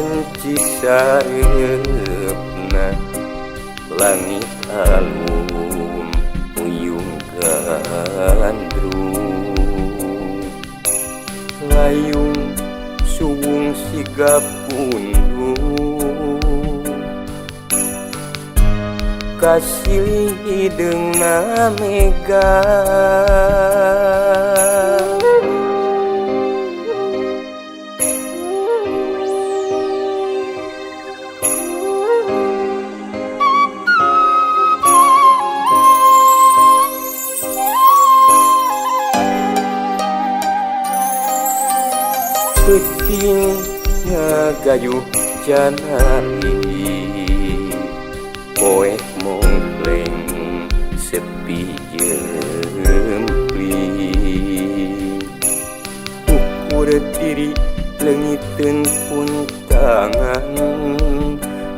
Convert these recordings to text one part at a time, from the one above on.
wanci sareupna langit alum uyung gandrung layung suwung sigap pundung kasilih hideungna mega Peuting ngagayuh janari poek mongkleng sepi jempling ukur diri leungiteun pun tangan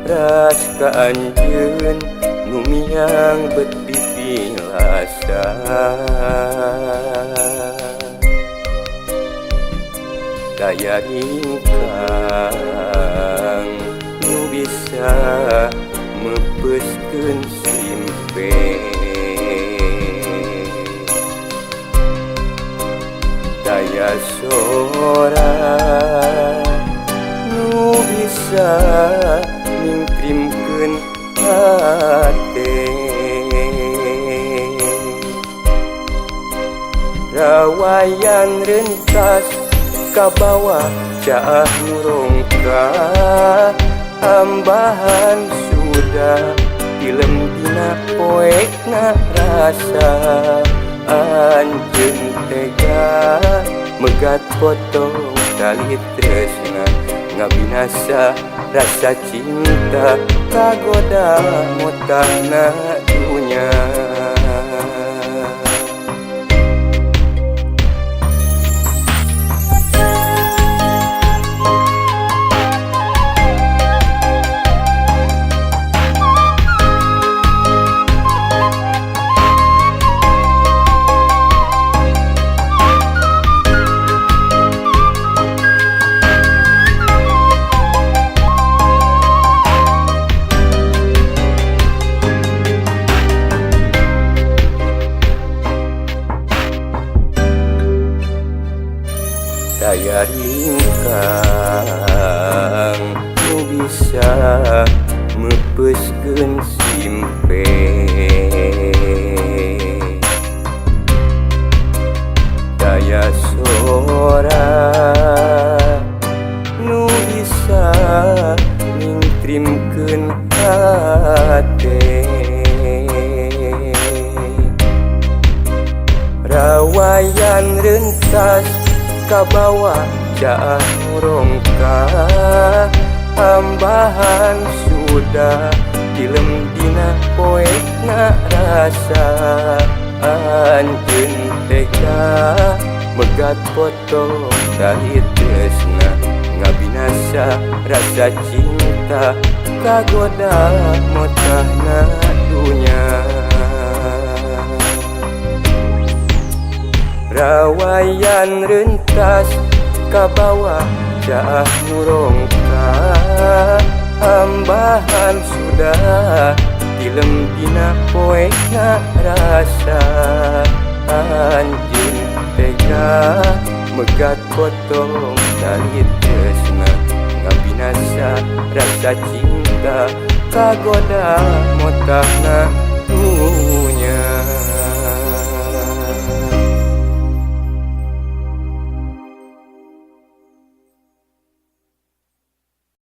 ras kaanjeun nu miang beti pilasan daya ingkang nu bisa mepeskeun simpe daya sora nu bisa ningkrimkeun hate rawayan rentas kabawa caah nurongka ambahan sudah film dina poekna rasa anjeun tega megat potong tali tresna ngabinasa rasa cinta kagoda motahna dunya daya ingkang nu bisa mepeskeun simpe daya sora nu bisa ningkrimkeun hate rawayan rentas kabawa caah nurongka ambahan sudah film dina poekna rasa anjeun tega megat potong tali tresna ngabinasa rasa cinta kagoda motahna dunya rawayan rentas kabawa caah nurongka ambahan sudah film dina poekna rasa anjeun tega megat potong tali tresna ngabinasa rasa cinta kagoda motahna dunya